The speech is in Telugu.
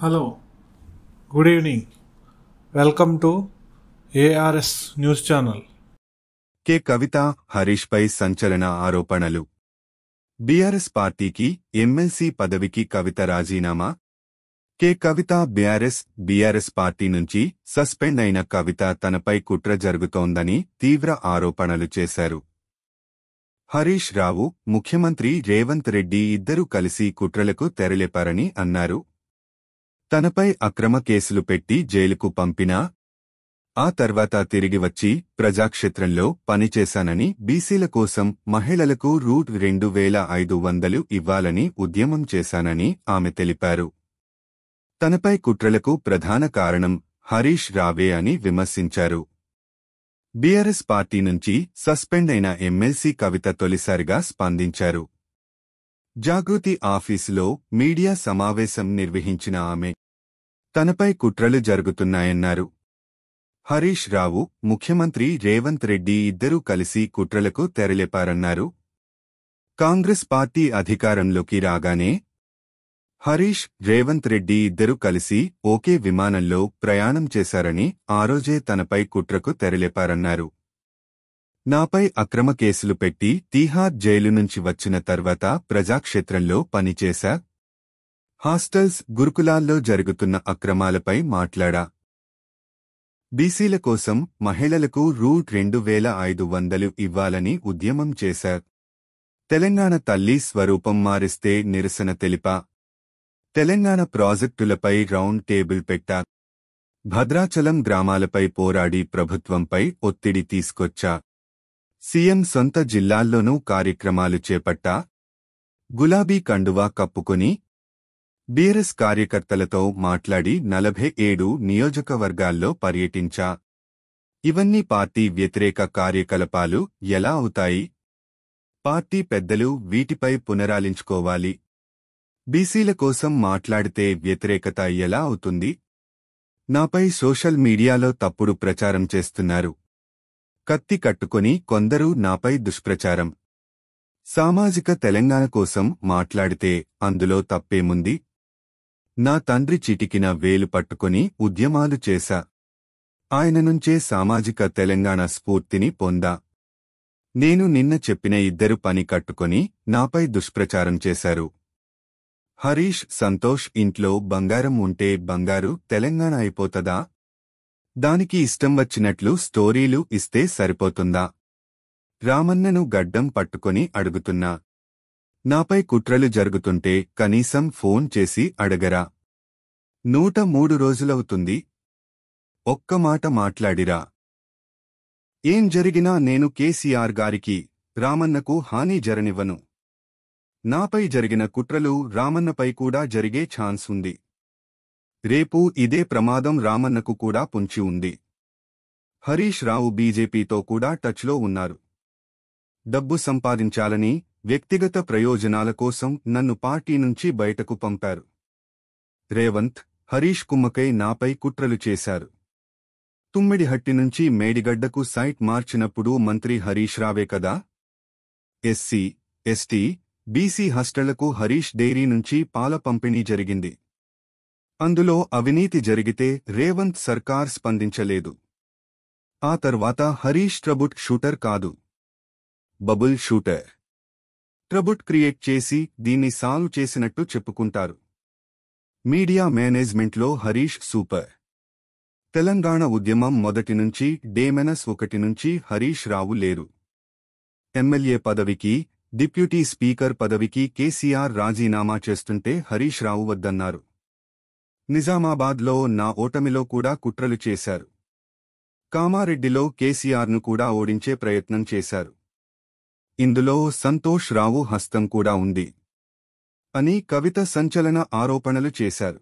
Hello, good evening. Welcome to ARS News Channel. K Kavitha Harish పై సంచలన ఆరోపణలు. బీఆర్ఎస్ పార్టీకి ఎమ్మెల్సీ పదవికి కవిత రాజీనామా. కె కవిత బీఆర్ఎస్ పార్టీ నుంచి సస్పెండ్ అయిన కవిత తనపై కుట్ర జరుగుతోందని తీవ్ర ఆరోపణలు చేశారు. హరీష్ రావు, ముఖ్యమంత్రి రేవంత్ రెడ్డి ఇద్దరూ కలిసి కుట్రలకు తెరలేపారని అన్నారు. తనపై అక్రమ కేసులు పెట్టి జైలుకు పంపినా ఆ తర్వాత తిరిగి వచ్చి ప్రజాక్షేత్రంలో పనిచేశానని, బీసీల కోసం మహిళలకు రూ. 2,500 ఇవ్వాలని ఉద్యమం చేశానని ఆమె తెలిపారు. తనపై కుట్రలకు ప్రధాన కారణం హరీష్ రావే అని విమర్శించారు. బీఆర్ఎస్ పార్టీ నుంచి సస్పెండ్ అయిన ఎమ్మెల్సీ కవిత తొలిసారిగా స్పందించారు. జాగృతి ఆఫీసులో మీడియా సమావేశం నిర్వహించిన ఆమె తనపై కుట్రలు జరుగుతున్నాయన్నారు. హరీష్ రావు, ముఖ్యమంత్రి రేవంత్ రెడ్డి ఇద్దరూ కలిసి కుట్రలకు తెరలేపారన్నారు. కాంగ్రెస్ పార్టీ అధికారంలోకి రాగానే హరీష్, రేవంత్ రెడ్డి ఇద్దరూ కలిసి ఒకే విమానంలో ప్రయాణం చేశారని, ఆ రోజే తనపై కుట్రకు తెరలేపారన్నారు. నాపై అక్రమ కేసులు పెట్టి తీహార్ జైలు నుంచి వచ్చిన తర్వాత ప్రజాక్షేత్రంలో పనిచేశా. హాస్టల్స్, గురుకులాల్లో జరుగుతున్న అక్రమాలపై మాట్లాడా. బీసీల కోసం మహిళలకు రూ. 2,500 ఇవ్వాలని ఉద్యమం చేశా. తెలంగాణ తల్లి స్వరూపం మారిస్తే నిరసన తెలిపా. తెలంగాణ ప్రాజెక్టులపై రౌండ్ టేబుల్ పెట్టా. భద్రాచలం గ్రామాలపై పోరాడి ప్రభుత్వంపై ఒత్తిడి తీసుకొచ్చా. సీఎం సొంత జిల్లాల్లోనూ కార్యక్రమాలు చేపట్టా. గులాబీ కండువా కప్పుకొని బీఆర్ఎస్ కార్యకర్తలతో మాట్లాడి 47 నియోజకవర్గాల్లో పర్యటించా. ఇవన్నీ పార్టీ వ్యతిరేక కార్యకలాపాలు ఎలా అవుతాయి? పార్టీ పెద్దలు వీటిపై పునరాలించుకోవాలి. బీసీల కోసం మాట్లాడితే వ్యతిరేకత ఎలా అవుతుంది? నాపై సోషల్ మీడియాలో తప్పుడు ప్రచారం చేస్తున్నారు. కత్తి కట్టుకొని కొందరు నాపై దుష్ప్రచారం. సామాజిక తెలంగాణ కోసం మాట్లాడితే అందులో తప్పేముంది? నా తండ్రి చిటికిన వేలు పట్టుకొని ఉద్యమాలు చేశా. ఆయన నుంచే సామాజిక తెలంగాణ స్ఫూర్తిని పొందా. నేను నిన్న చెప్పిన ఇద్దరు పని కట్టుకొని నాపై దుష్ప్రచారం చేశారు. హరీష్, సంతోష్ ఇంట్లో బంగారం ఉంటే బంగారు తెలంగాణ అయిపోతదా? దానికి ఇష్టం వచ్చినట్లు స్టోరీలు ఇస్తే సరిపోతుందా? రామన్నను గడ్డం పట్టుకొని అడుగుతున్నా. నాపై కుట్రలు జరుగుతుంటే కనీసం ఫోన్ చేసి అడగరా? 103 రోజులవుతుంది. ఒక్క మాట మాట్లాడిరా? ఏం జరిగినా నేను కేసీఆర్ గారికి, రామన్నకు హాని జరనివ్వను. నాపై జరిగిన కుట్రలు రామన్నపై కూడా జరిగే ఛాన్స్ ఉంది. రేపు ఇదే ప్రమాదం రామన్నకు కూడా పొంచి ఉంది. హరీష్ రావు బీజేపీతో కూడా టచ్లో ఉన్నారు. డబ్బు సంపాదించాలని, వ్యక్తిగత ప్రయోజనాల కోసం నన్ను పార్టీ నుంచి బయటకు పంపారు. రేవంత్, హరీష్ కుమ్మకై నాపై కుట్రలు చేశారు. తుమ్మిడిహట్టి నుంచి మేడిగడ్డకు సైట్ మార్చినప్పుడు మంత్రి హరీష్ రావే కదా? ఎస్సీ, ఎస్టీ, బీసీ హాస్టళ్లకు హరీష్ డైరీ నుంచి పాల పంపిణీ జరిగింది. అందులో అవినీతి జరిగితే రేవంత్ సర్కార్ స్పందించలేదు. ఆ తర్వాత హరీష్ ట్రబుల్ షూటర్ కాదు, బబుల్ షూటర్. ట్రబుల్ క్రియేట్ చేసి దీన్ని సాల్వ్ చేసినట్టు చెప్పుకుంటారు. మీడియా మేనేజ్మెంట్లో హరీష్ సూపర్. తెలంగాణ ఉద్యమం మొదటి నుంచి -1 నుంచి హరీష్ రావు లేరు. ఎమ్మెల్యే పదవికి, డిప్యూటీ స్పీకర్ పదవికి కేసీఆర్ రాజీనామా చేస్తుంటే హరీష్ రావు వద్దన్నారు. నిజామాబాద్లో నా ఓటమిలో కూడా కుట్రలు చేశారు. కామారెడ్డిలో కేసీఆర్ను కూడా ఓడించే ప్రయత్నం చేశారు. ఇందులో సంతోష్ రావు హస్తం కూడా ఉంది అని కవిత సంచలన ఆరోపణలు చేశారు.